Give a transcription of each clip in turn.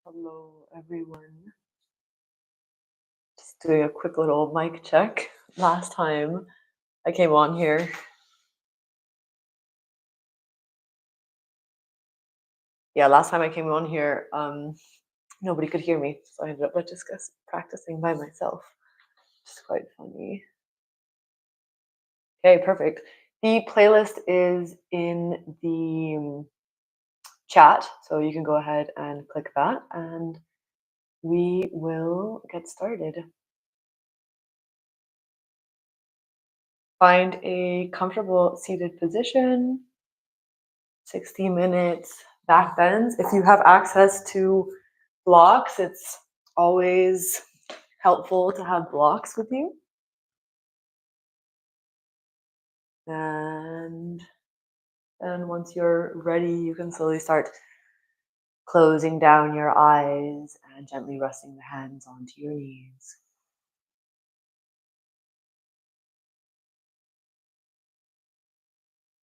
Hello, everyone. Just doing a quick little mic check. Last time I came on here, nobody could hear me, so I ended up just practicing by myself. It's quite funny. Okay, perfect. The playlist is in the chat, so you can go ahead and click that, and we will get started. Find a comfortable seated position. 60 minutes back bends. If you have access to blocks, it's always helpful to have blocks with you. And then once you're ready, you can slowly start closing down your eyes and gently resting the hands onto your knees.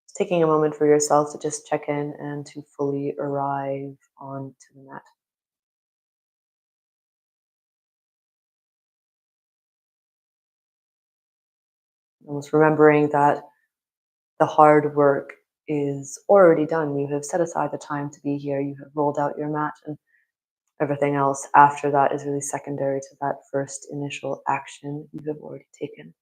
Just taking a moment for yourself to just check in and to fully arrive onto the mat. Almost remembering that the hard work is already done. You have set aside the time to be here. You have rolled out your mat, and everything else after that is really secondary to that first initial action you have already taken.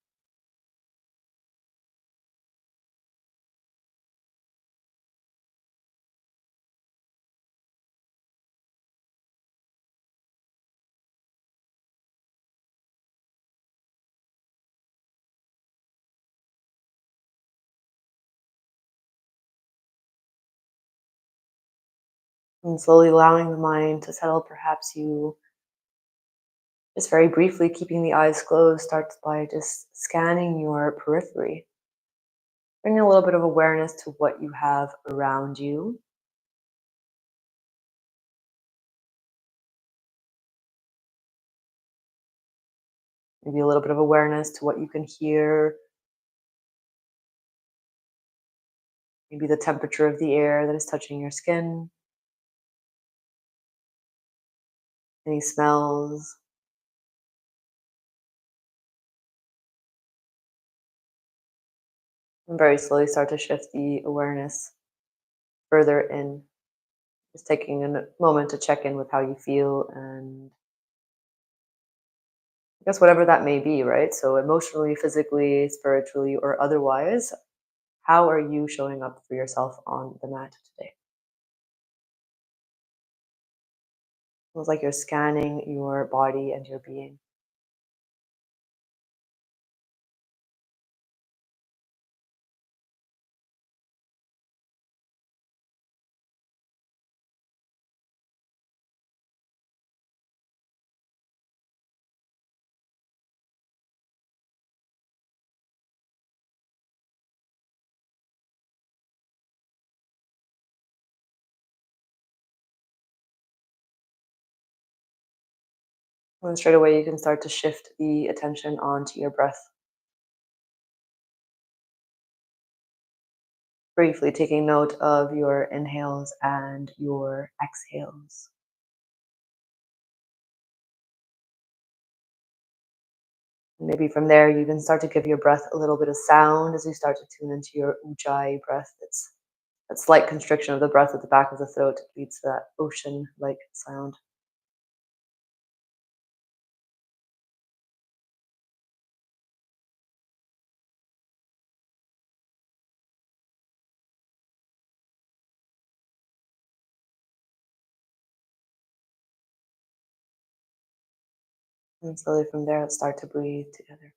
And slowly allowing the mind to settle, perhaps you just very briefly keeping the eyes closed starts by just scanning your periphery. Bringing a little bit of awareness to what you have around you. Maybe a little bit of awareness to what you can hear. Maybe the temperature of the air that is touching your skin. Any smells. And very slowly start to shift the awareness further in. Just taking a moment to check in with how you feel, and I guess whatever that may be, right? So emotionally, physically, spiritually, or otherwise, how are you showing up for yourself on the mat today? Feels like you're scanning your body and your being. And straight away, you can start to shift the attention onto your breath. Briefly taking note of your inhales and your exhales. Maybe from there, you can start to give your breath a little bit of sound as you start to tune into your ujjayi breath. It's that slight constriction of the breath at the back of the throat leads to that ocean-like sound. And slowly from there, let's start to breathe together.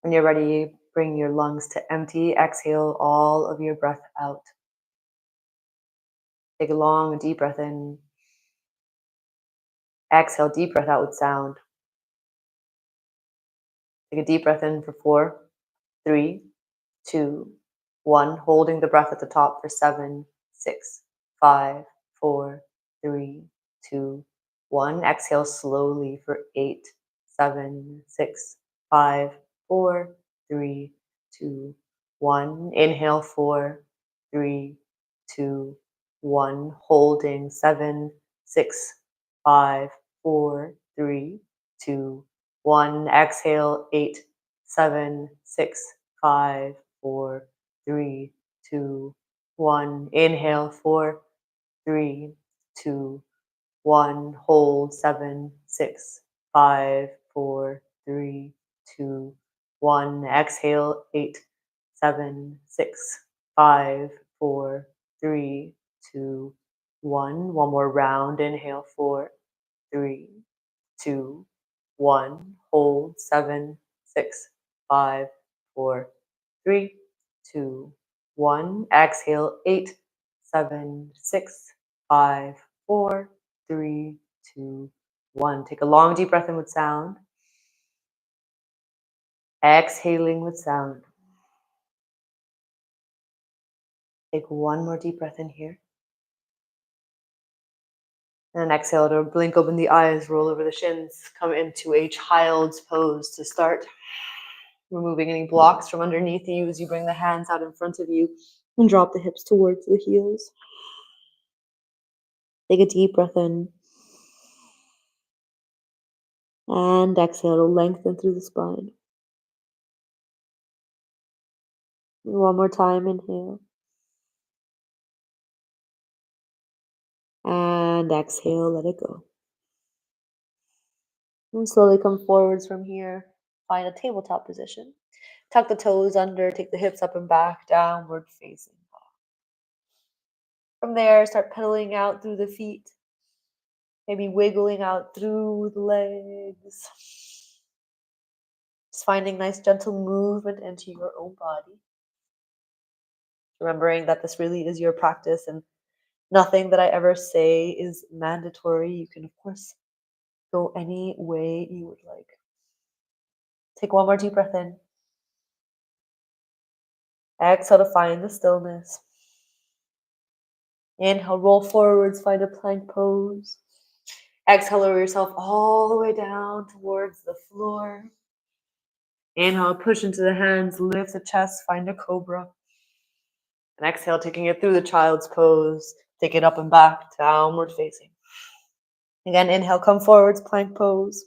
When you're ready, bring your lungs to empty. Exhale all of your breath out. Take a long, deep breath in. Exhale, deep breath out with sound. Take a deep breath in for 4, 3, 2, 1. Holding the breath at the top for 7, 6, 5, 4, 3, 2, 1. Exhale slowly for 8, 7, 6, 5, 4, 3, 2, 1. Inhale 4, 3, 2, 1. Holding 7, 6, 5, 4, 3, 2, 1. Exhale, 8, 7, 6, 5, 4, 3, 2, 1. Inhale, 4, 3, 2, 1. Hold, 7, 6, 5, 4, 3, 2, 1. Exhale, 8, 7, 6, 5, 4, 3, 2, 1. One more round. Inhale, 4, 3, 2, 1. Hold, 7, 6, 5, 4, 3, 2, 1. Exhale, 8, 7, 6, 5, 4, 3, 2, 1. Take a long deep breath in with sound. Exhaling with sound. Take one more deep breath in here. And exhale to blink open the eyes, roll over the shins, come into a child's pose to start. Removing any blocks from underneath you as you bring the hands out in front of you and drop the hips towards the heels. Take a deep breath in. And exhale to lengthen through the spine. One more time, inhale. And exhale, let it go. And slowly come forwards from here. Find a tabletop position. Tuck the toes under, take the hips up and back, downward facing dog. From there, start pedaling out through the feet. Maybe wiggling out through the legs. Just finding nice gentle movement into your own body. Remembering that this really is your practice and nothing that I ever say is mandatory. You can, of course, go any way you would like. Take one more deep breath in. Exhale to find the stillness. Inhale, roll forwards, find a plank pose. Exhale, lower yourself all the way down towards the floor. Inhale, push into the hands, lift the chest, find a cobra. And exhale, taking it through the child's pose. Take it up and back, downward facing. Again, inhale, come forwards, plank pose.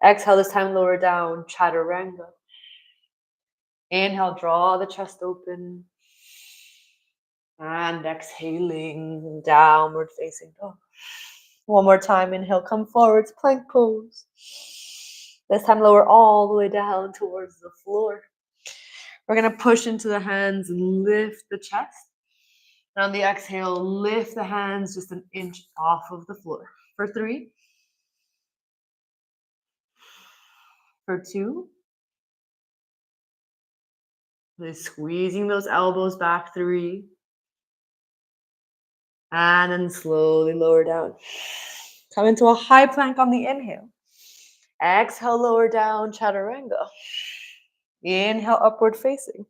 Exhale, this time lower down, chaturanga. Inhale, draw the chest open. And exhaling, downward facing dog. One more time, inhale, come forwards, plank pose. This time lower all the way down towards the floor. We're going to push into the hands and lift the chest. And on the exhale, lift the hands just an inch off of the floor. For 3. For 2. Really squeezing those elbows back. 3. And then slowly lower down. Come into a high plank on the inhale. Exhale, lower down, chaturanga. Inhale, upward facing.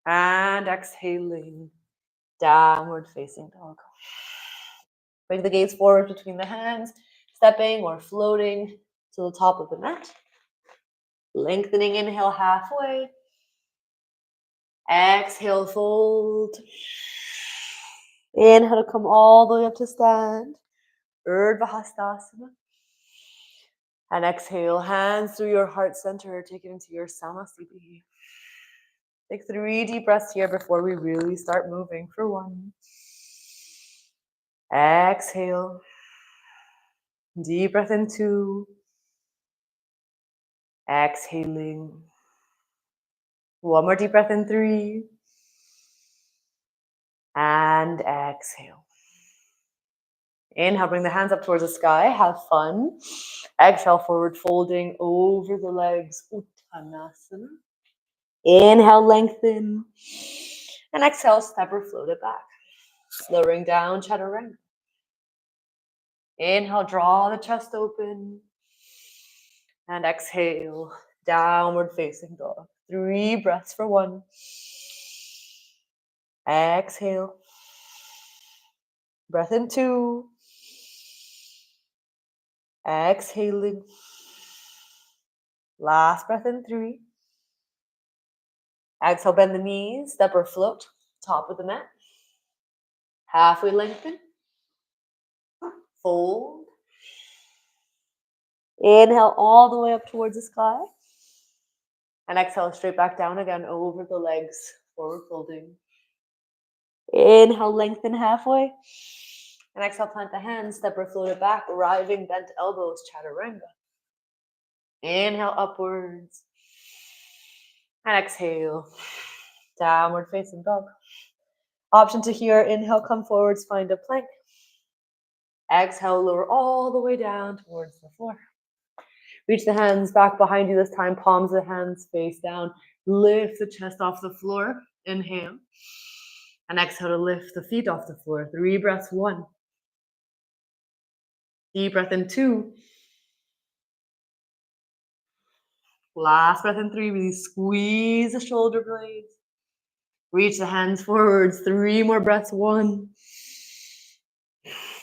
And exhaling, downward facing dog. Bring the gaze forward between the hands, stepping or floating to the top of the mat. Lengthening, inhale halfway. Exhale, fold. Inhale to come all the way up to stand. Urdhva Hastasana. And exhale, hands through your heart center. Take it into your Samasthiti. Take 3 deep breaths here before we really start moving. For 1. Exhale. Deep breath in 2. Exhaling. One more deep breath in 3. And exhale. Inhale, bring the hands up towards the sky. Have fun. Exhale, forward folding over the legs. Uttanasana. Inhale, lengthen. And exhale, step or float it back. Lowering down, chaturanga. Inhale, draw the chest open. And exhale, downward facing dog. 3 breaths for 1. Exhale. Breath in 2. Exhaling. Last breath in 3. Exhale, bend the knees, step or float, top of the mat. Halfway lengthen. Fold. Inhale all the way up towards the sky. And exhale straight back down again over the legs, forward folding. Inhale, lengthen halfway. And exhale, plant the hands, step or float it back, arriving bent elbows, chaturanga. Inhale upwards. And exhale, downward facing dog. Option to here, inhale, come forwards, find a plank. Exhale, lower all the way down towards the floor. Reach the hands back behind you this time, palms of the hands face down. Lift the chest off the floor, inhale. And exhale to lift the feet off the floor. 3 breaths, 1. Deep breath in 2. Last breath in 3, really squeeze the shoulder blades. Reach the hands forwards, 3 more breaths, 1.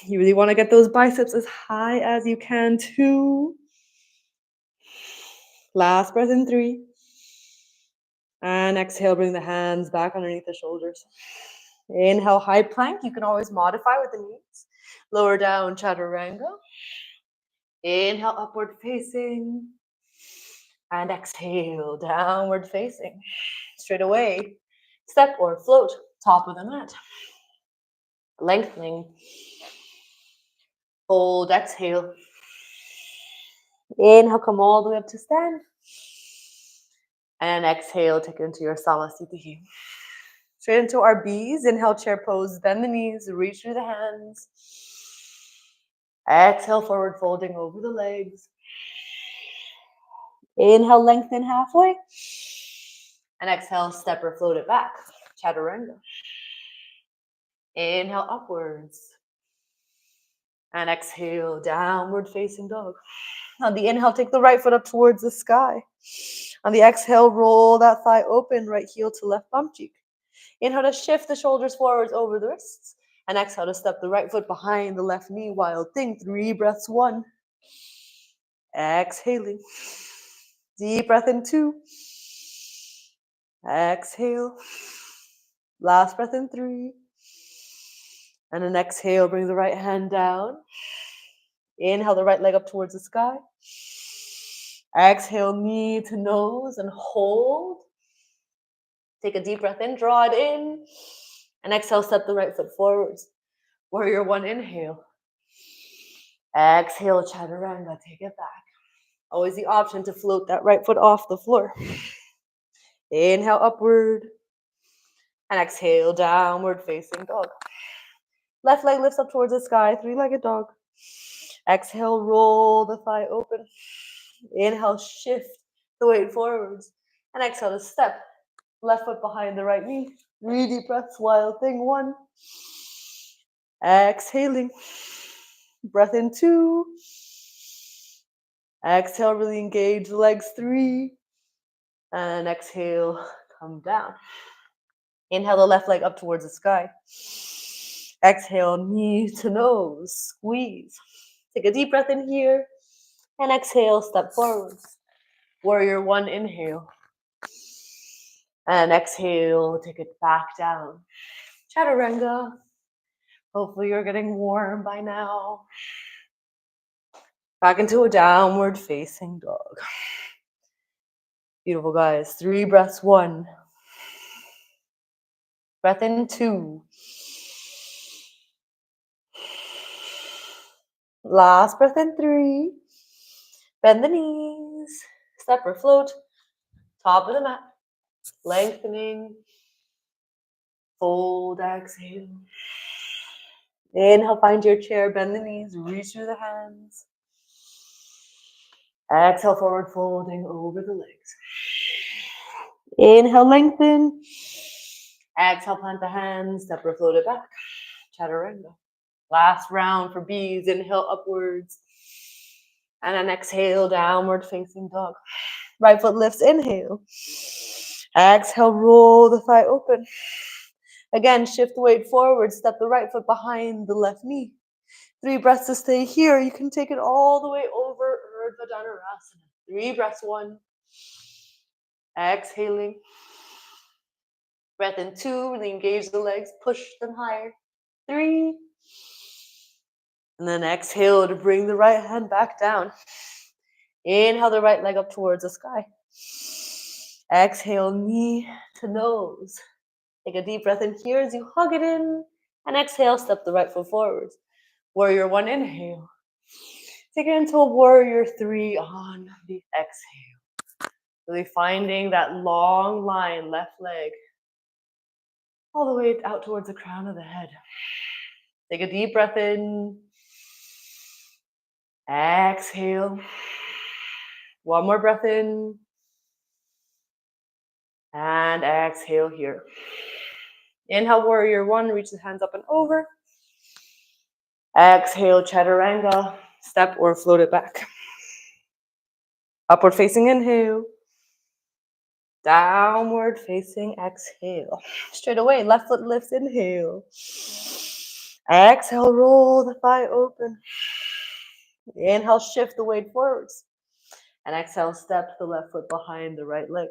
You really want to get those biceps as high as you can, 2. Last breath in 3. And exhale, bring the hands back underneath the shoulders. Inhale, high plank. You can always modify with the knees. Lower down, chaturanga. Inhale, upward facing. And exhale, downward facing. Straight away, step or float, top of the mat. Lengthening. Hold, exhale. Inhale, come all the way up to stand. And exhale, take it into your samasthiti. Straight into our B's. Inhale, chair pose, bend the knees, reach through the hands. Exhale, forward folding over the legs. Inhale, lengthen halfway. And exhale, step or float it back. Chaturanga. Inhale, upwards. And exhale, downward facing dog. On the inhale, take the right foot up towards the sky. On the exhale, roll that thigh open, right heel to left bum cheek. Inhale to shift the shoulders forwards over the wrists. And exhale to step the right foot behind the left knee, wild thing. 3 breaths, 1. Exhaling. Deep breath in 2. Exhale. Last breath in 3. And an exhale, bring the right hand down. Inhale the right leg up towards the sky. Exhale, knee to nose and hold. Take a deep breath in, draw it in. And exhale, step the right foot forwards. Warrior 1, inhale. Exhale, chaturanga, take it back. Always the option to float that right foot off the floor. Inhale, upward. And exhale, downward facing dog. Left leg lifts up towards the sky, 3-legged dog. Exhale, roll the thigh open. Inhale, shift the weight forwards. And exhale to step. Left foot behind the right knee. 3 deep breaths, wild thing, 1. Exhaling. Breath in 2. Exhale, really engage the legs, 3. And exhale, come down. Inhale the left leg up towards the sky. Exhale, knee to nose, squeeze. Take a deep breath in here. And exhale, step forwards. Warrior 1, inhale. And exhale, take it back down. Chaturanga. Hopefully you're getting warm by now. Back into a downward facing dog. Beautiful, guys. 3 breaths, 1. Breath in 2. Last breath in 3. Bend the knees. Step or float. Top of the mat. Lengthening. Fold, exhale. Inhale, find your chair. Bend the knees. Reach through the hands. Exhale, forward folding over the legs. Inhale, lengthen. Exhale, plant the hands. Step or float it back. Chaturanga. Last round for B's. Inhale, upwards. And then exhale, downward facing dog. Right foot lifts, inhale. Exhale, roll the thigh open. Again, shift the weight forward. Step the right foot behind the left knee. 3 breaths to stay here. You can take it all the way over Urdhva Dhanurasana. 3 breaths, 1. Exhaling. Breath in 2. Really engage the legs. Push them higher. 3. And then exhale to bring the right hand back down. Inhale the right leg up towards the sky. Exhale, knee to nose. Take a deep breath in here as you hug it in. And exhale, step the right foot forwards. Warrior one, inhale. Take it into a warrior three on the exhale. Really finding that long line, left leg, all the way out towards the crown of the head. Take a deep breath in. Exhale. One more breath in. And exhale here. Inhale, warrior one, reach the hands up and over. Exhale, chaturanga, step or float it back. Upward facing inhale. Downward facing exhale. Straight away, left foot lifts, inhale. Exhale, roll the thigh open. Inhale, shift the weight forwards. And exhale, step the left foot behind the right leg.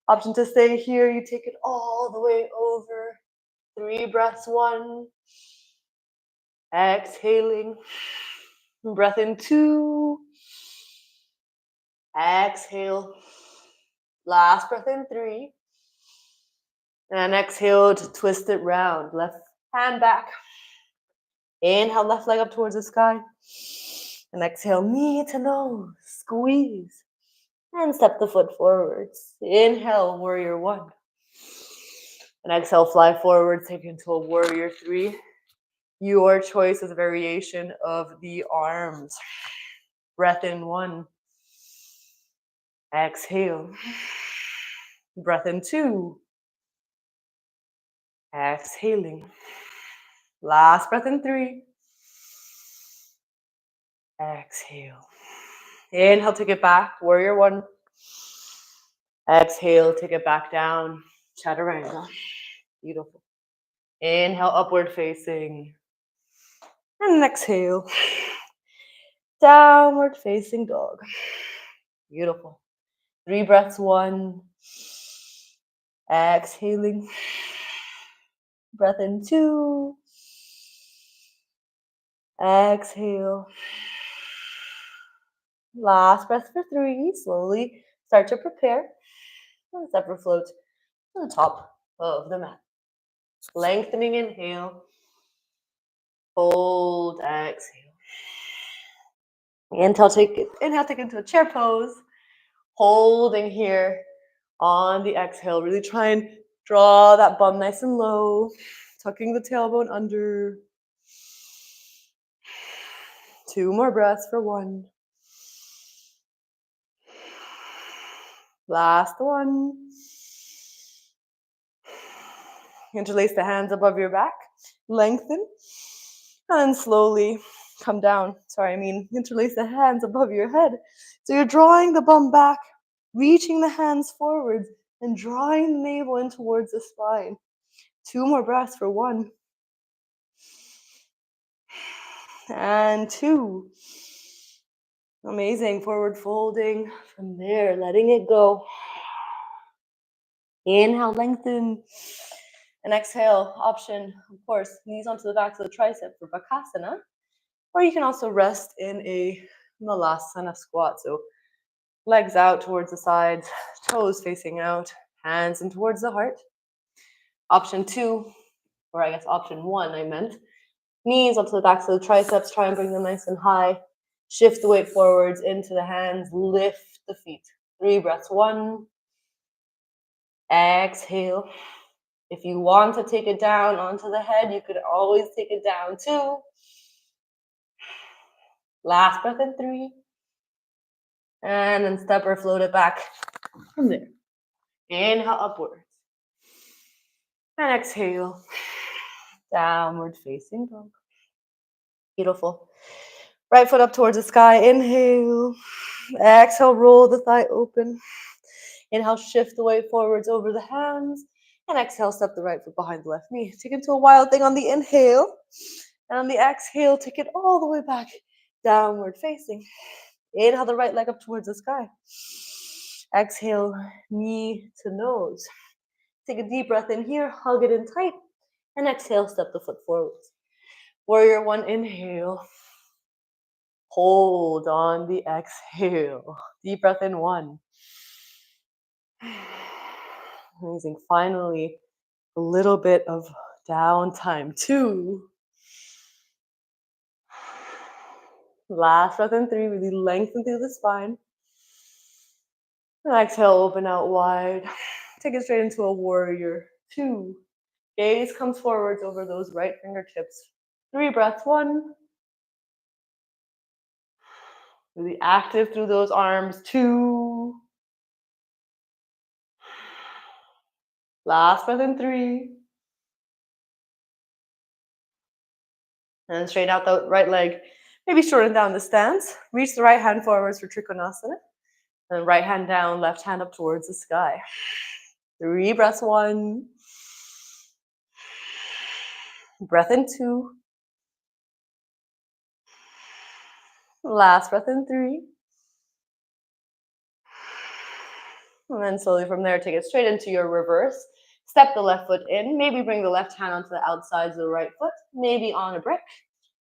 Option to stay here, you take it all the way over. 3 breaths, 1. Exhaling. Breath in 2. Exhale. Last breath in 3. And exhale to twist it round. Left hand back. Inhale, left leg up towards the sky. And exhale, knee to nose. Squeeze. And step the foot forwards. Inhale, warrior one. And exhale, fly forward, take into a warrior three. Your choice is a variation of the arms. Breath in 1. Exhale. Breath in 2. Exhaling. Last breath in 3. Exhale. Inhale, take it back. Warrior one. Exhale, take it back down. Chaturanga. Beautiful. Inhale, upward facing. And exhale. Downward facing dog. Beautiful. 3 breaths, 1. Exhaling. Breath in 2. Exhale. Last breath for 3. Slowly start to prepare. And separate float to the top of the mat. Lengthening inhale. Hold, exhale. Inhale, take it into a chair pose. Holding here on the exhale. Really try and draw that bum nice and low. Tucking the tailbone under. 2 more breaths for 1. Last one. Interlace the hands above your back. Lengthen. And slowly come down. Interlace the hands above your head. So you're drawing the bum back, reaching the hands forwards, and drawing the navel in towards the spine. 2 more breaths for 1. And 2. Amazing. Forward folding. From there, letting it go. Inhale, lengthen. And exhale, option, of course, knees onto the backs of the tricep for Bakasana. Or you can also rest in a Malasana squat. So legs out towards the sides, toes facing out, hands in towards the heart. Option 2, or I guess option 1, I meant. Knees onto the backs of the triceps, try and bring them nice and high. Shift the weight forwards into the hands, lift the feet. 3 breaths, 1. Exhale. If you want to take it down onto the head, you could always take it down 2. Last breath in 3. And then step or float it back from there. Inhale upwards. And exhale. Downward facing dog. Beautiful. Right foot up towards the sky. Inhale. Exhale, roll the thigh open. Inhale, shift the weight forwards over the hands. And exhale, step the right foot behind the left knee. Take it to a wild thing on the inhale. And on the exhale, take it all the way back. Downward facing. Inhale the right leg up towards the sky. Exhale, knee to nose. Take a deep breath in here, hug it in tight. And exhale, step the foot forwards. Warrior one, inhale. Hold on the exhale. Deep breath in, 1. Amazing. Finally, a little bit of downtime, 2. Last breath in, 3. Really lengthen through the spine. And exhale, open out wide. Take it straight into a warrior, 2. Gaze comes forwards over those right fingertips. 3 breaths, 1. Really active through those arms, 2. Last breath in, 3. And straighten out the right leg. Maybe shorten down the stance. Reach the right hand forwards for Trikonasana. And right hand down, left hand up towards the sky. 3 breaths, 1. Breath in, 2. Last breath in, 3. And then slowly from there, take it straight into your reverse. Step the left foot in. Maybe bring the left hand onto the outsides of the right foot. Maybe on a brick.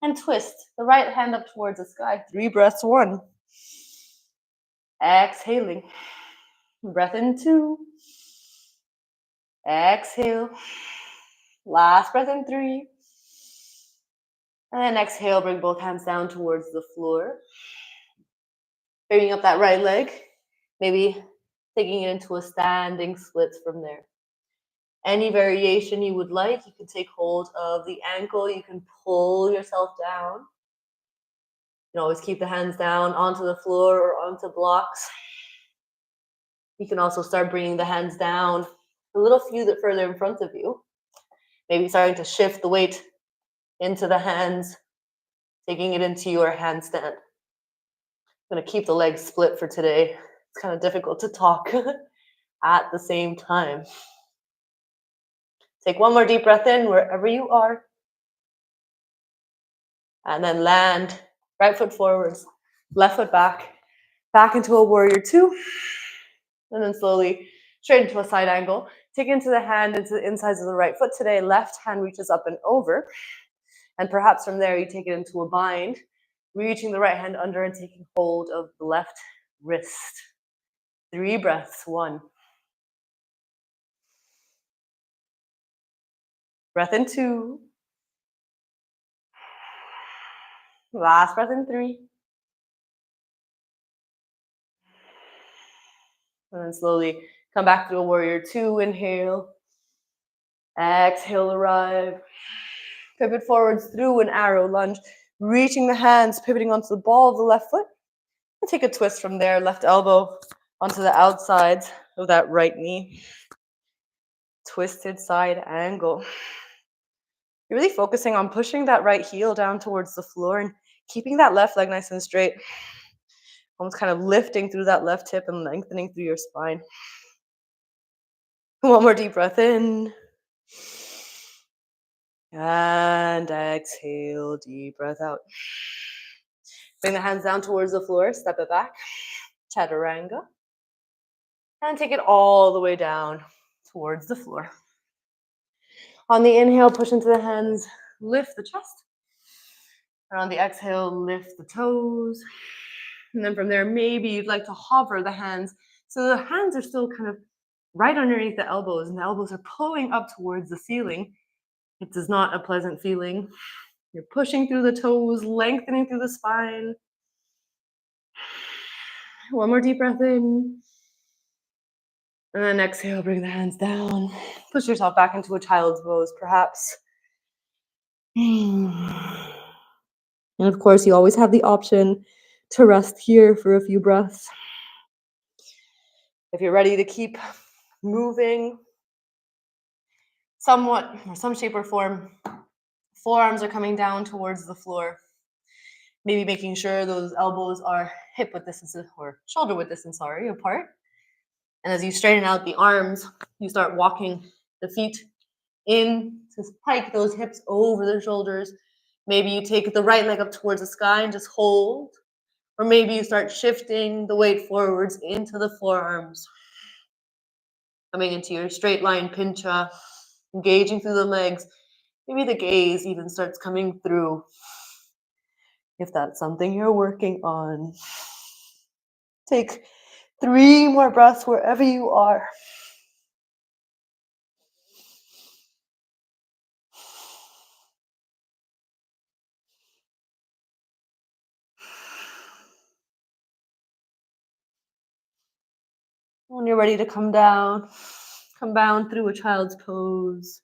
And twist the right hand up towards the sky. 3 breaths, 1. Exhaling. Breath in, 2. Exhale. Last breath in, 3. And then exhale, bring both hands down towards the floor. Bringing up that right leg. Maybe taking it into a standing split from there. Any variation you would like, you can take hold of the ankle. You can pull yourself down. You can always keep the hands down onto the floor or onto blocks. You can also start bringing the hands down a little few further in front of you. Maybe starting to shift the weight into the hands, taking it into your handstand. I'm going to keep the legs split for today. It's kind of difficult to talk at the same time. Take one more deep breath in wherever you are. And then land, right foot forwards, left foot back into a warrior 2. And then slowly straight into a side angle. Take into the hand, into the insides of the right foot today. Left hand reaches up and over. And perhaps from there, you take it into a bind, reaching the right hand under and taking hold of the left wrist. 3 breaths, 1. Breath in, 2. Last breath in, 3. And then slowly come back to a warrior 2. Inhale. Exhale, arrive. Pivot forwards through an arrow lunge, reaching the hands, pivoting onto the ball of the left foot. And take a twist from there, left elbow onto the outsides of that right knee. Twisted side angle. You're really focusing on pushing that right heel down towards the floor and keeping that left leg nice and straight. Almost kind of lifting through that left hip and lengthening through your spine. One more deep breath in. And exhale, deep breath out. Bring the hands down towards the floor, step it back. Chaturanga. And take it all the way down towards the floor. On the inhale, push into the hands, lift the chest. And on the exhale, lift the toes. And then from there, maybe you'd like to hover the hands. So the hands are still kind of right underneath the elbows, and the elbows are pulling up towards the ceiling. It is not a pleasant feeling. You're pushing through the toes, lengthening through the spine. One more deep breath in. And then exhale, bring the hands down. Push yourself back into a child's pose, perhaps. And of course, you always have the option to rest here for a few breaths. If you're ready to keep moving somewhat, or some shape or form, forearms are coming down towards the floor. Maybe making sure those elbows are hip width distance or shoulder width distance, apart. And as you straighten out the arms, you start walking the feet in to pike those hips over the shoulders. Maybe you take the right leg up towards the sky and just hold. Or maybe you start shifting the weight forwards into the forearms. Coming into your straight line pincha, engaging through the legs. Maybe the gaze even starts coming through. If that's something you're working on, take 3 more breaths wherever you are. When you're ready to come down through a child's pose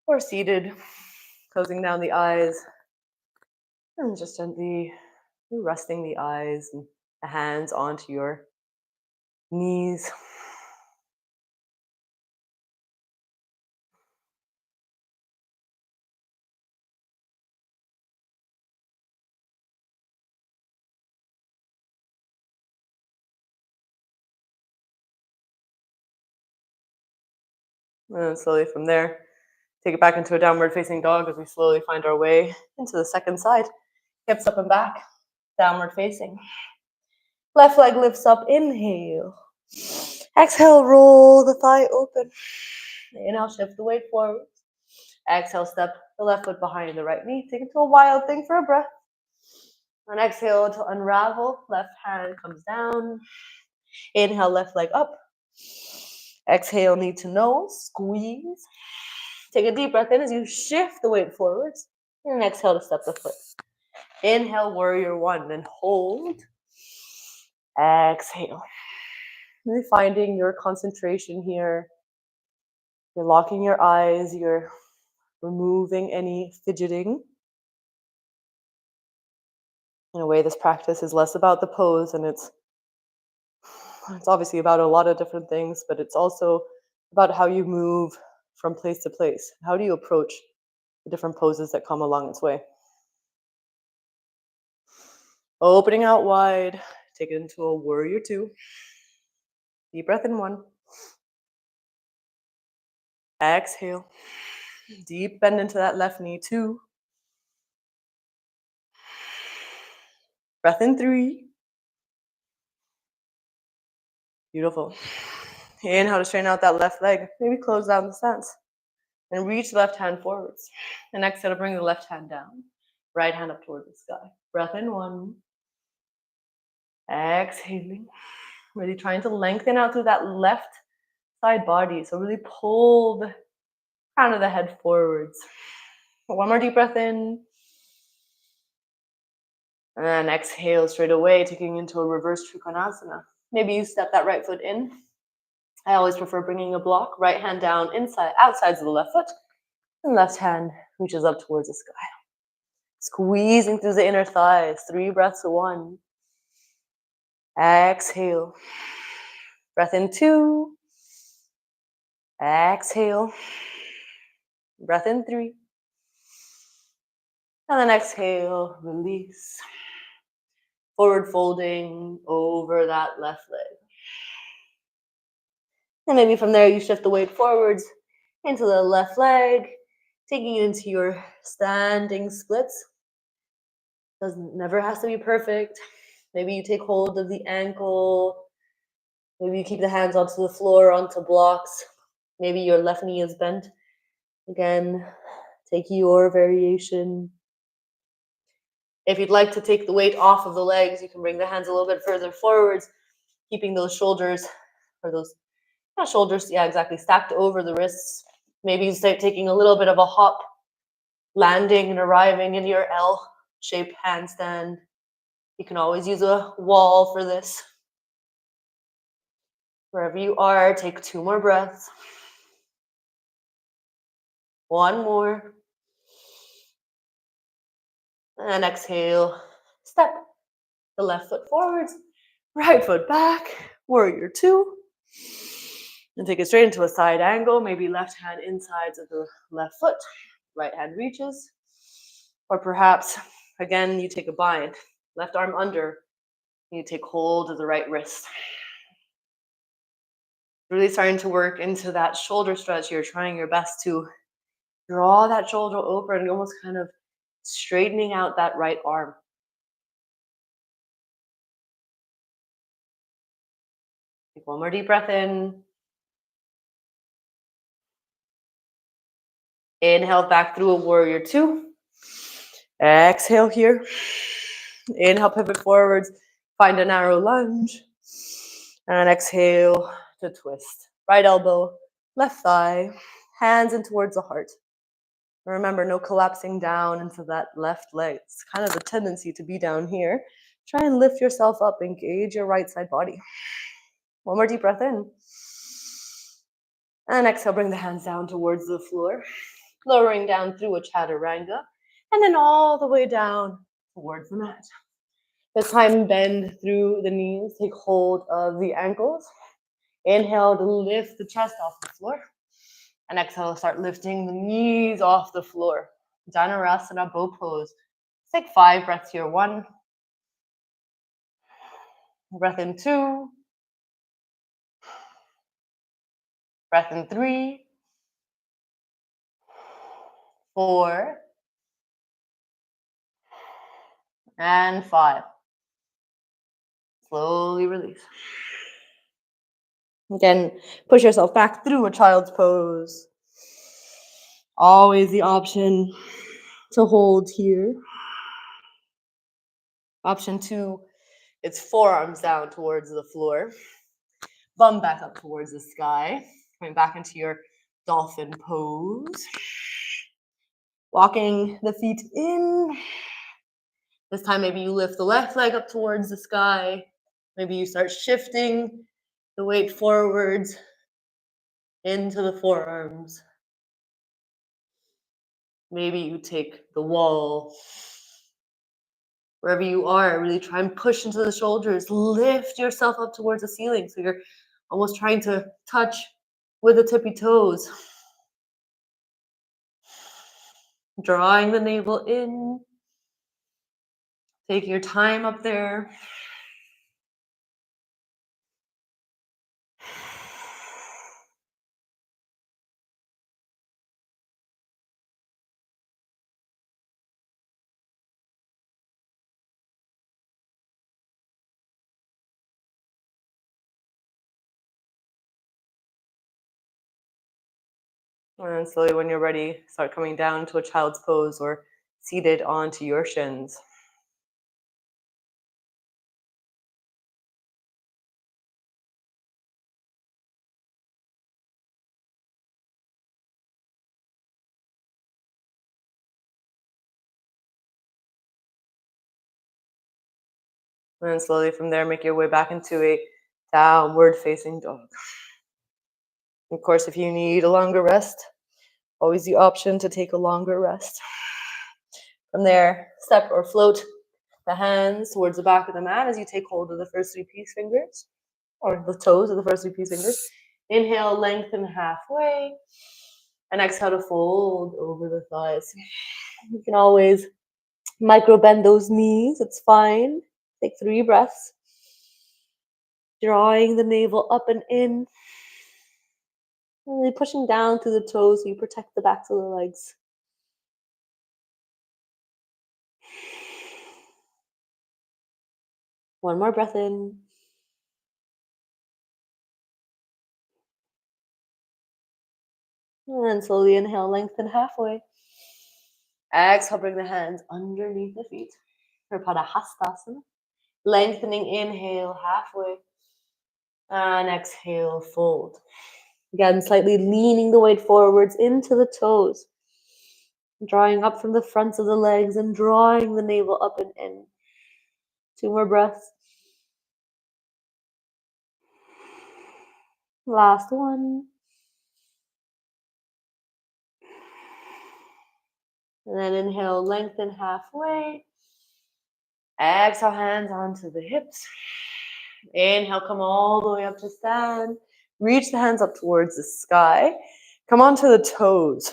or seated, closing down the eyes and just gently resting the eyes and the hands onto your knees. And then slowly from there, take it back into a downward facing dog as we slowly find our way into the second side. Hips up and back, downward facing. Left leg lifts up, inhale. Exhale, roll the thigh open. Inhale, shift the weight forward. Exhale, step the left foot behind the right knee. Take it to a wild thing for a breath. And exhale to unravel. Left hand comes down. Inhale, left leg up. Exhale, knee to nose. Squeeze. Take a deep breath in as you shift the weight forwards. And exhale to step the foot. Inhale, warrior one, and hold. Exhale. Really finding your concentration here. You're locking your eyes. You're removing any fidgeting. In a way, this practice is less about the pose, and it's obviously about a lot of different things, but it's also about how you move from place to place. How do you approach the different poses that come along its way? Opening out wide, take it into a warrior two. Deep breath in one. Exhale. Deep bend into that left knee, two. Breath in three. Beautiful. Inhale to straighten out that left leg. Maybe close down the stance. And reach the left hand forwards. And exhale to bring the left hand down. Right hand up toward the sky. Breath in one. Exhaling. Really trying to lengthen out through that left side body. So really pull the crown of the head forwards. One more deep breath in. And then exhale straight away, taking into a reverse Trikonasana. Maybe you step that right foot in. I always prefer bringing a block. Right hand down, inside, outsides of the left foot. And left hand reaches up towards the sky. Squeezing through the inner thighs. 3 breaths, 1. Exhale. Breath in 2. Exhale. Breath in 3. And then exhale, release. Forward folding over that left leg. And maybe from there you shift the weight forwards into the left leg, taking it into your standing splits. Never has to be perfect. Maybe you take hold of the ankle. Maybe you keep the hands onto the floor, onto blocks. Maybe your left knee is bent. Again, take your variation. If you'd like to take the weight off of the legs, you can bring the hands a little bit further forwards, keeping those shoulders, or those, not shoulders, yeah, exactly, stacked over the wrists. Maybe you start taking a little bit of a hop, landing and arriving in your L-shaped handstand. You can always use a wall for this. Wherever you are, take 2 more breaths. 1 more. And exhale, step the left foot forwards, right foot back, warrior 2. And take it straight into a side angle, maybe left hand insides of the left foot, right hand reaches. Or perhaps, again, you take a bind, left arm under, you take hold of the right wrist. Really starting to work into that shoulder stretch. You're trying your best to draw that shoulder over and almost kind of straightening out that right arm. Take 1 more deep breath in. Inhale back through a warrior 2. Exhale here. Inhale, pivot forwards. Find a narrow lunge. And exhale to twist. Right elbow, left thigh, hands in towards the heart. Remember, no collapsing down into that left leg. It's kind of the tendency to be down here. Try and lift yourself up, engage your right side body. One more deep breath in. And exhale, bring the hands down towards the floor, lowering down through a chaturanga, and then all the way down towards the mat. This time, bend through the knees, take hold of the ankles. Inhale to lift the chest off the floor. And exhale, start lifting the knees off the floor. Dhanurasana, bow pose. Take 5 breaths here. 1. Breath in 2. Breath in 3. 4. And 5. Slowly release. Again, push yourself back through a child's pose. Always the option to hold here. Option 2, it's forearms down towards the floor. Bum back up towards the sky. Coming back into your dolphin pose. Walking the feet in. This time maybe you lift the left leg up towards the sky. Maybe you start shifting the weight forwards into the forearms. Maybe you take the wall. Wherever you are, really try and push into the shoulders. Lift yourself up towards the ceiling. So you're almost trying to touch with the tippy toes. Drawing the navel in. Take your time up there. And slowly, when you're ready, start coming down to a child's pose or seated onto your shins. And then slowly from there, make your way back into a downward facing dog. Of course, if you need a longer rest, always the option to take a longer rest. From there, step or float the hands towards the back of the mat as you take hold of the first 3 peace fingers, or the toes of the first 3 peace fingers. Inhale, lengthen halfway, and exhale to fold over the thighs. You can always micro bend those knees, it's fine. Take 3 breaths. Drawing the navel up and in. And really pushing down through the toes so you protect the backs of the legs. One more breath in. And slowly inhale, lengthen halfway. Exhale, bring the hands underneath the feet for Padahastasana. Lengthening, inhale halfway. And exhale, fold. Again, slightly leaning the weight forwards into the toes. Drawing up from the fronts of the legs and drawing the navel up and in. 2 more breaths. Last one. And then inhale, lengthen halfway. Exhale, hands onto the hips. Inhale, come all the way up to stand. Reach the hands up towards the sky. Come onto the toes.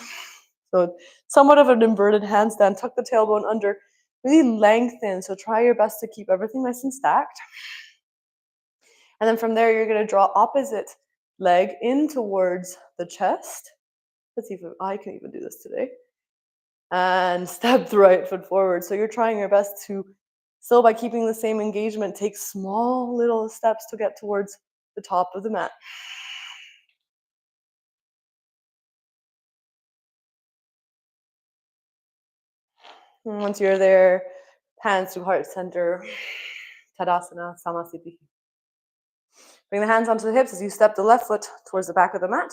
So somewhat of an inverted handstand. Tuck the tailbone under. Really lengthen. So try your best to keep everything nice and stacked. And then from there, you're going to draw opposite leg in towards the chest. Let's see if I can even do this today. And step the right foot forward. So you're trying your best to, still by keeping the same engagement, take small little steps to get towards the top of the mat. And once you're there, Hands to heart center. Tadasana, Samasthiti. Bring the hands onto the hips as you step the left foot towards the back of the mat.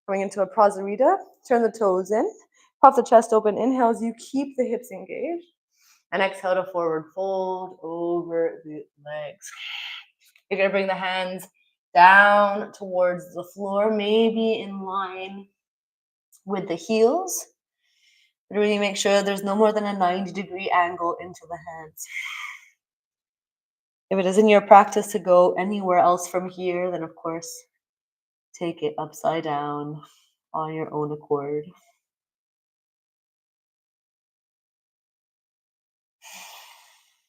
Coming into a Prasarita. Turn the toes in. Puff the chest open. Inhale as you keep the hips engaged. And exhale to forward fold over the legs. You're going to bring the hands down towards the floor, maybe in line with the heels. But really make sure there's no more than a 90-degree angle into the hands. If it isn't your practice to go anywhere else from here, then of course, take it upside down on your own accord.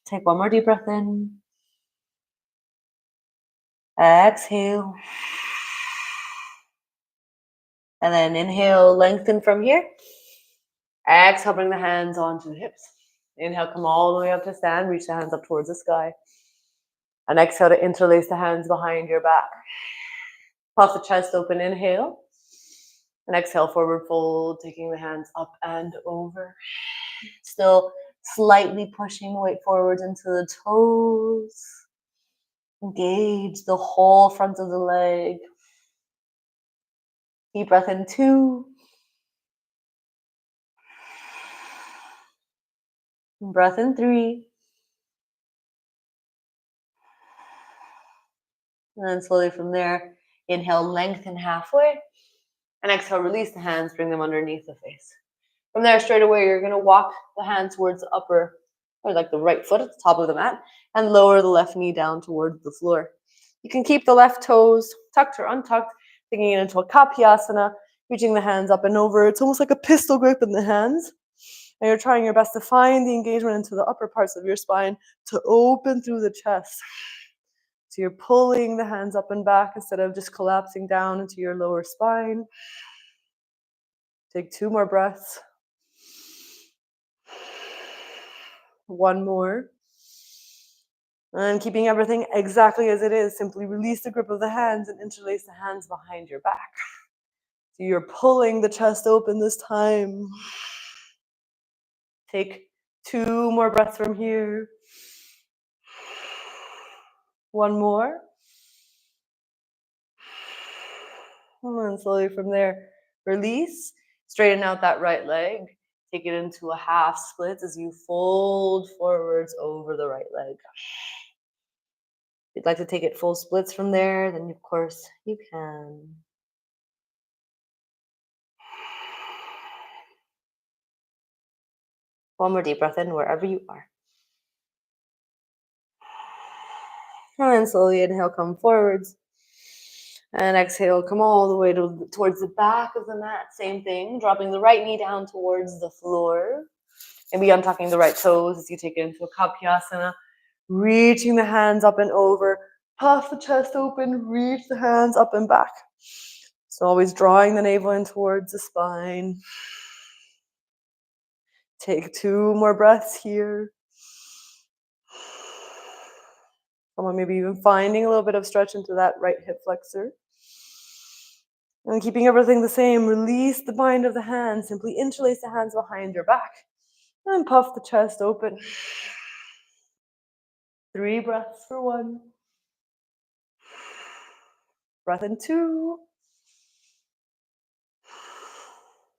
Take one more deep breath in. Exhale. And then inhale, lengthen from here. Exhale, bring the hands onto the hips. Inhale, come all the way up to stand. Reach the hands up towards the sky. And exhale to interlace the hands behind your back. Puff the chest open, inhale. And exhale, forward fold, taking the hands up and over. Still slightly pushing weight forwards into the toes. Engage the whole front of the leg. Deep breath in 2. Breath in 3. And then slowly from there, inhale, lengthen halfway. And exhale, release the hands, bring them underneath the face. From there, straight away, you're going to walk the hand towards the upper, or like the right foot at the top of the mat, and lower the left knee down towards the floor. You can keep the left toes tucked or untucked, taking it into a Kapiasana, reaching the hands up and over. It's almost like a pistol grip in the hands. And you're trying your best to find the engagement into the upper parts of your spine to open through the chest. So you're pulling the hands up and back instead of just collapsing down into your lower spine. Take 2 more breaths. 1 more. And keeping everything exactly as it is, simply release the grip of the hands and interlace the hands behind your back. So you're pulling the chest open this time. Take 2 more breaths from here. 1 more. And then slowly from there, release. Straighten out that right leg. Take it into a half split as you fold forwards over the right leg. If you'd like to take it full splits from there, then of course you can. One more deep breath in wherever you are. And then slowly inhale, come forwards. And exhale, come all the way towards the back of the mat. Same thing, dropping the right knee down towards the floor. Maybe untucking the right toes as you take it into a Kapiasana. Reaching the hands up and over. Puff the chest open, reach the hands up and back. So always drawing the navel in towards the spine. Take 2 more breaths here. Someone maybe even finding a little bit of stretch into that right hip flexor. And keeping everything the same, release the bind of the hands. Simply interlace the hands behind your back. And puff the chest open. 3 breaths for 1. Breath in 2.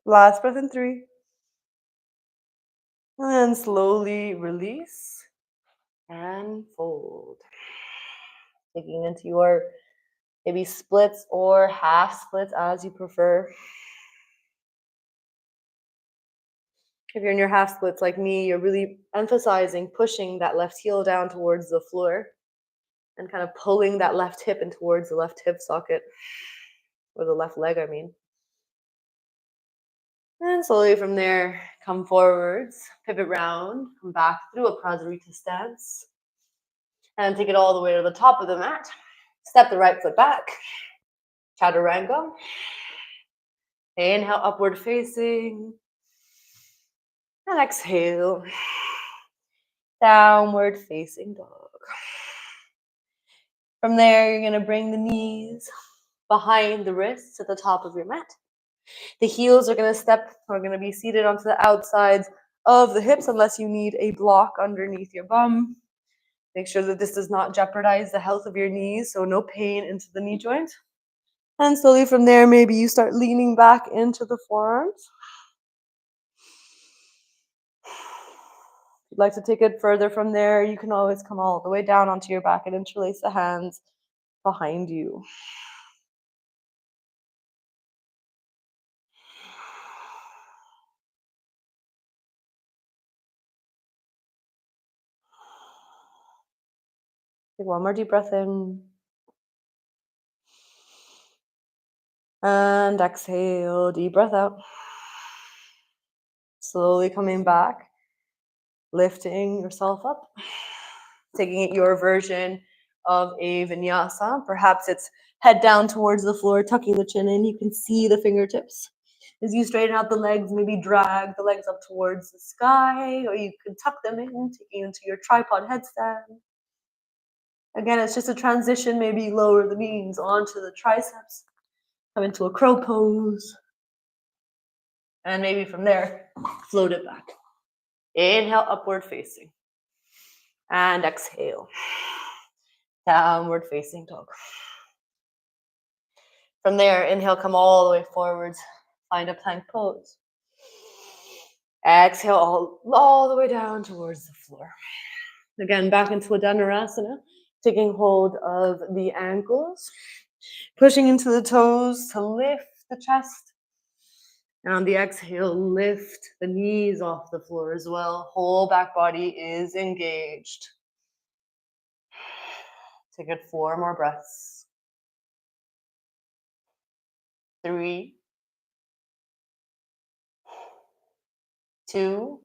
Last breath in 3. And then slowly release and fold. Taking into your maybe splits or half splits as you prefer. If you're in your half splits like me, you're really emphasizing pushing that left heel down towards the floor and kind of pulling that left hip in towards the left hip socket, or the left leg, I mean. And slowly from there, come forwards, pivot round, come back through a Prasarita stance, and take it all the way to the top of the mat. Step the right foot back, Chaturanga. Inhale, upward facing. And exhale, downward facing dog. From there, you're going to bring the knees behind the wrists at the top of your mat. The heels are going to be seated onto the outsides of the hips unless you need a block underneath your bum. Make sure that this does not jeopardize the health of your knees, so no pain into the knee joint. And slowly from there, maybe you start leaning back into the forearms. If you'd like to take it further from there, you can always come all the way down onto your back and interlace the hands behind you. Take one more deep breath in. And exhale, deep breath out. Slowly coming back, lifting yourself up, taking it your version of a vinyasa. Perhaps it's head down towards the floor, tucking the chin in. You can see the fingertips. As you straighten out the legs, maybe drag the legs up towards the sky, or you can tuck them in, taking into your tripod headstand. Again, it's just a transition. Maybe lower the knees onto the triceps, come into a crow pose, and maybe from there, float it back. Inhale, upward facing. And exhale, downward facing dog. From there, inhale, come all the way forwards. Find a plank pose. Exhale all the way down towards the floor. Again, back into a Dhanurasana, taking hold of the ankles, pushing into the toes to lift the chest. And on the exhale, lift the knees off the floor as well. Whole back body is engaged. Take it 4 more breaths. 3, 2,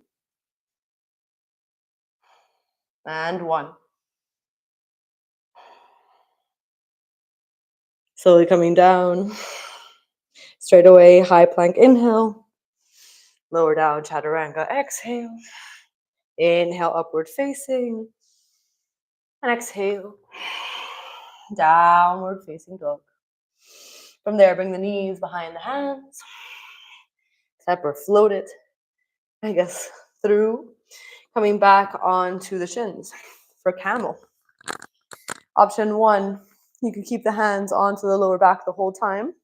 and 1. Slowly coming down. Straight away, high plank inhale. Lower down, chaturanga exhale. Inhale, upward facing. And exhale, downward facing dog. From there, bring the knees behind the hands. Step or float it, through. Coming back onto the shins for camel. Option 1, you can keep the hands onto the lower back the whole time.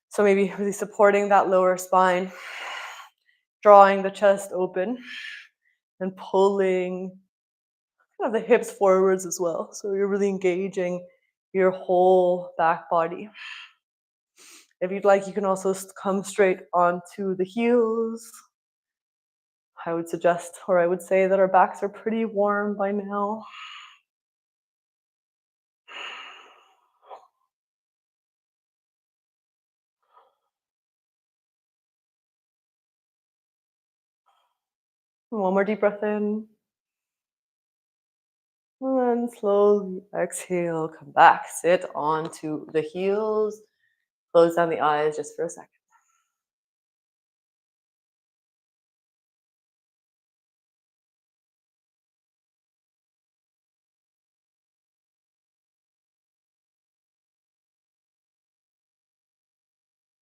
So maybe really supporting that lower spine, drawing the chest open, and pulling the hips forwards as well. So you're really engaging your whole back body. If you'd like, you can also come straight onto the heels. I would suggest, or I would say that our backs are pretty warm by now. One more deep breath in. And slowly exhale, come back, sit onto the heels. Close down the eyes just for a second.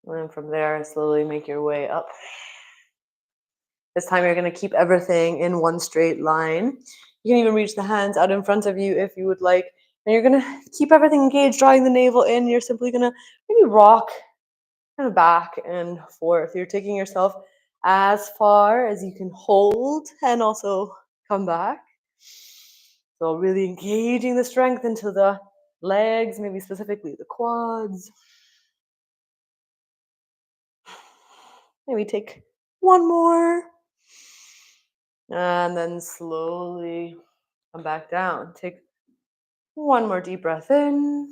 And then from there, slowly make your way up. This time you're going to keep everything in one straight line. You can even reach the hands out in front of you if you would like. And you're going to keep everything engaged, drawing the navel in. You're simply going to maybe rock kind of back and forth. You're taking yourself as far as you can hold and also come back. So really engaging the strength into the legs, maybe specifically the quads. Maybe take one more. And then slowly come back down. Take one more deep breath in.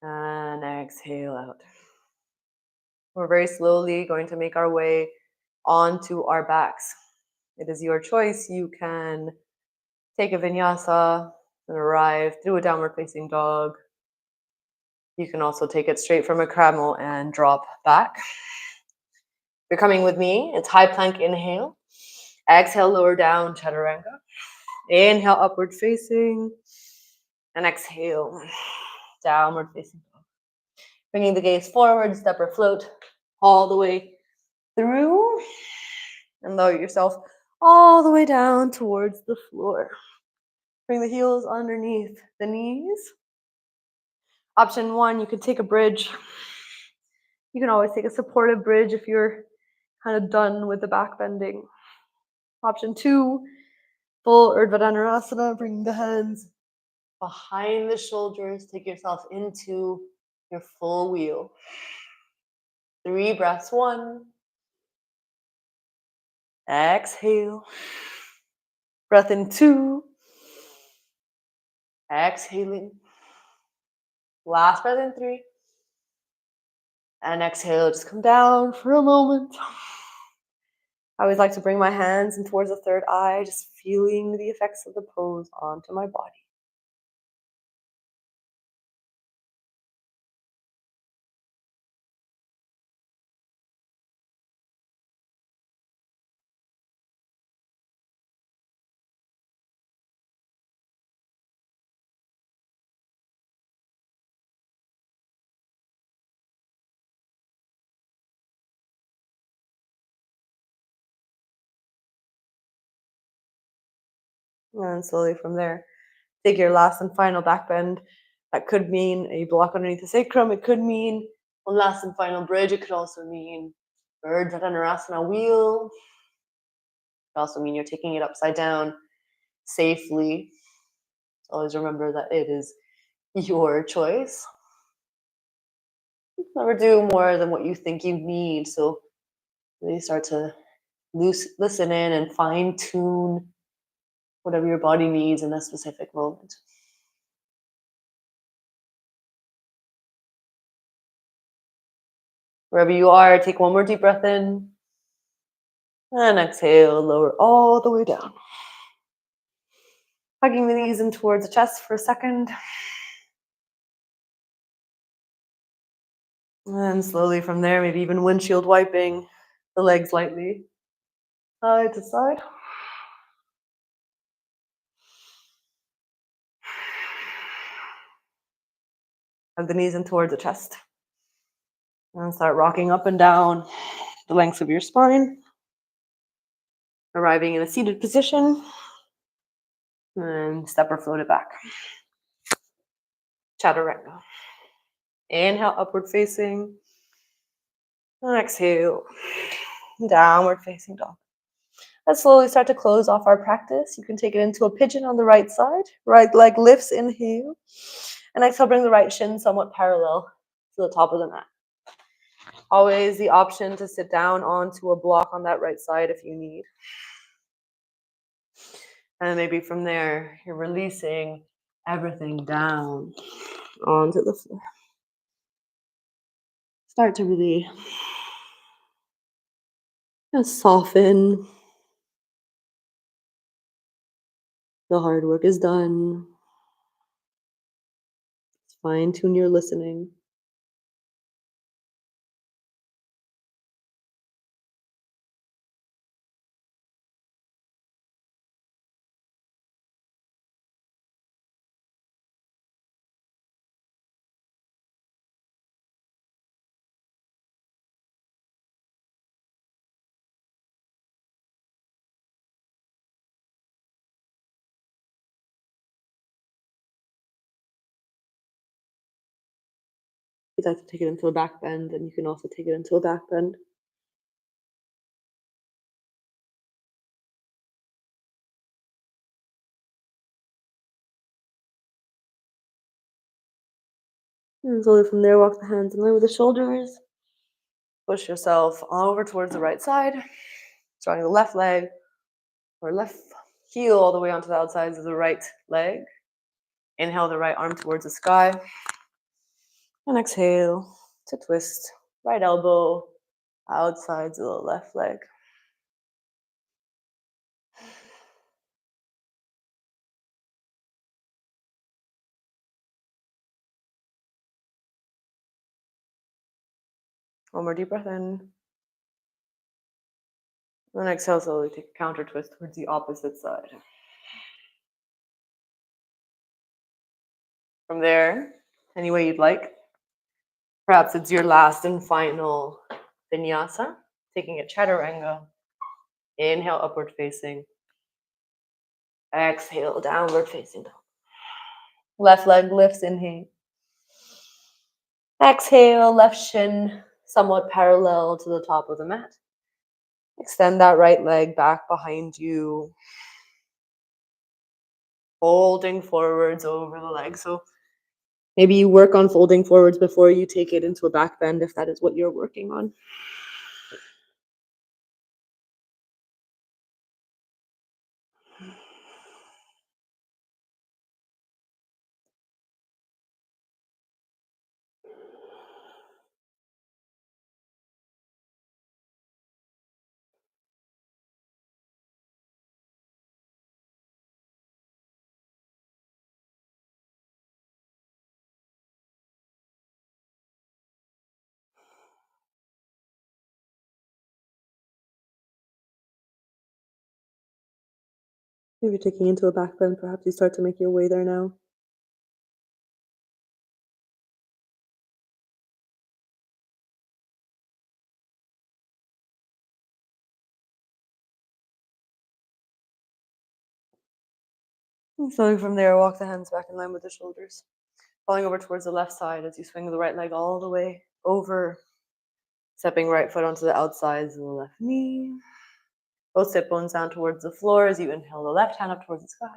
And exhale out. We're very slowly going to make our way onto our backs. It is your choice. You can take a vinyasa and arrive through a downward facing dog. You can also take it straight from a camel and drop back. If you're coming with me, it's high plank inhale. Exhale, lower down, chaturanga. Inhale, upward facing. And exhale, downward facing dog. Bringing the gaze forward, step or float all the way through, and lower yourself all the way down towards the floor. Bring the heels underneath the knees. Option one, you could take a bridge. You can always take a supportive bridge if you're kind of done with the back bending. Option two, full Urdhva Dhanurasana, bring the hands behind the shoulders, take yourself into your full wheel. 3 breaths, 1. Exhale. Breath in 2. Exhaling. Last breath in 3. And exhale, just come down for a moment. I always like to bring my hands in towards the third eye, just feeling the effects of the pose onto my body. And slowly from there, take your last and final back bend. That could mean a block underneath the sacrum. It could mean one last and final bridge. It could also mean Urdhva Dhanurasana wheel. It could also mean you're taking it upside down safely. Always remember that it is your choice. Never do more than what you think you need. So really start to listen in and fine tune whatever your body needs in that specific moment. Wherever you are, take one more deep breath in. And exhale, lower all the way down. Hugging the knees in towards the chest for a second. And slowly from there, maybe even windshield wiping the legs lightly, side to side. Hug the knees in towards the chest. And start rocking up and down the lengths of your spine. Arriving in a seated position. And step or float it back. Chaturanga. Inhale, upward facing. And exhale, downward facing dog. Let's slowly start to close off our practice. You can take it into a pigeon on the right side. Right leg lifts, inhale. And exhale, bring the right shin somewhat parallel to the top of the mat. Always the option to sit down onto a block on that right side if you need. And maybe from there, you're releasing everything down onto the floor. Start to really soften. The hard work is done. Fine tune your listening. You'd like to take it into a back bend, and you can also take it into a back bend. And slowly from there, walk the hands in line with the shoulders. Push yourself over towards the right side, drawing the left leg or left heel all the way onto the outsides of the right leg. Inhale the right arm towards the sky. And exhale to twist right elbow outsides of the left leg. One more deep breath in. And exhale, slowly take a counter twist towards the opposite side. From there, any way you'd like. Perhaps it's your last and final vinyasa, taking a chaturanga. Inhale, upward facing. Exhale, downward facing dog. Left leg lifts, inhale. Exhale, left shin somewhat parallel to the top of the mat. Extend that right leg back behind you, folding forwards over the leg. So maybe you work on folding forwards before you take it into a back bend if that is what you're working on. If you're taking into a back bend, perhaps you start to make your way there now. And slowly from there, walk the hands back in line with the shoulders. Falling over towards the left side as you swing the right leg all the way over. Stepping right foot onto the outsides of the left knee. Both sit bones down towards the floor as you inhale the left hand up towards the sky.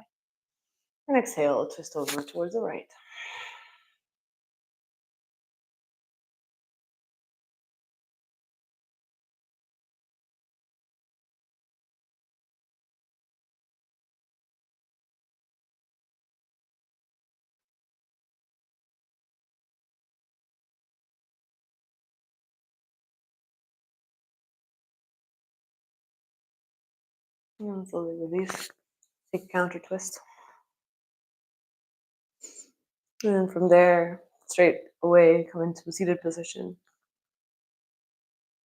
And exhale, twist over towards the right. And slowly release. Take a counter twist. And then from there, straight away, come into a seated position.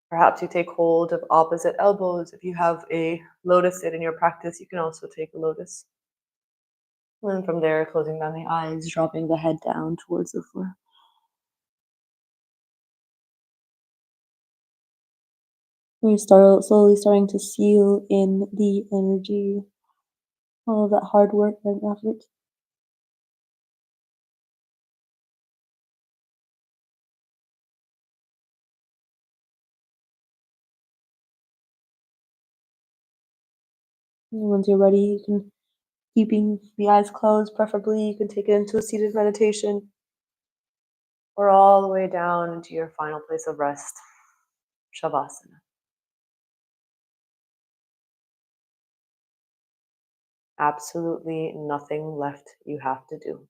Perhaps you take hold of opposite elbows. If you have a lotus sit in your practice, you can also take a lotus. And then from there, closing down the eyes, dropping the head down towards the floor. You're slowly starting to seal in the energy, all of that hard work and effort. And once you're ready, you can, keeping the eyes closed, preferably, you can take it into a seated meditation or all the way down into your final place of rest, Shavasana. Absolutely nothing left you have to do.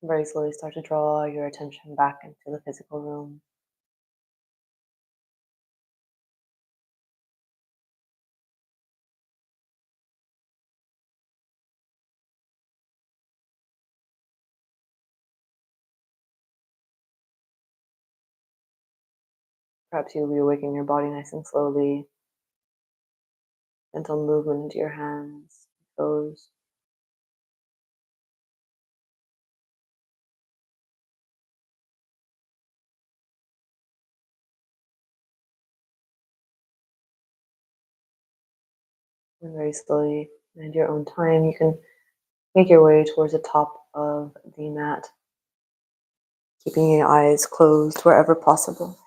Very slowly start to draw your attention back into the physical room. Perhaps you'll be awakening your body nice and slowly. Gentle movement into your hands, toes. And very slowly, at your own time, you can make your way towards the top of the mat, keeping your eyes closed wherever possible.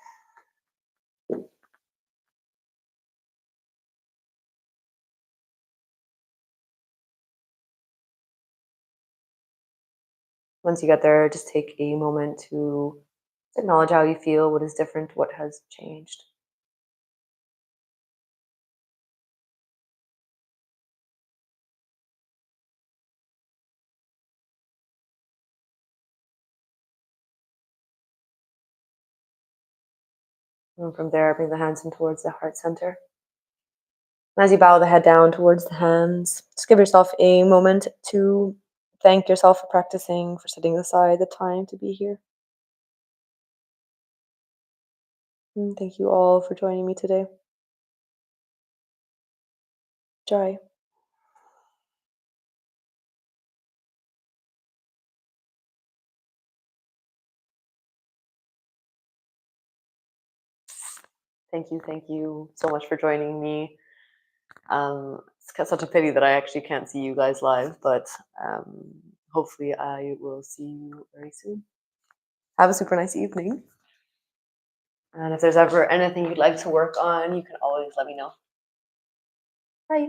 Once you get there, just take a moment to acknowledge how you feel, what is different, what has changed. And from there, bring the hands in towards the heart center. As you bow the head down towards the hands, just give yourself a moment to thank yourself for practicing, for setting aside the time to be here. And thank you all for joining me today. Joy. Thank you so much for joining me. Such a pity that I actually can't see you guys live, but hopefully I will see you very soon. Have a super nice evening. And if there's ever anything you'd like to work on, you can always let me know. Bye.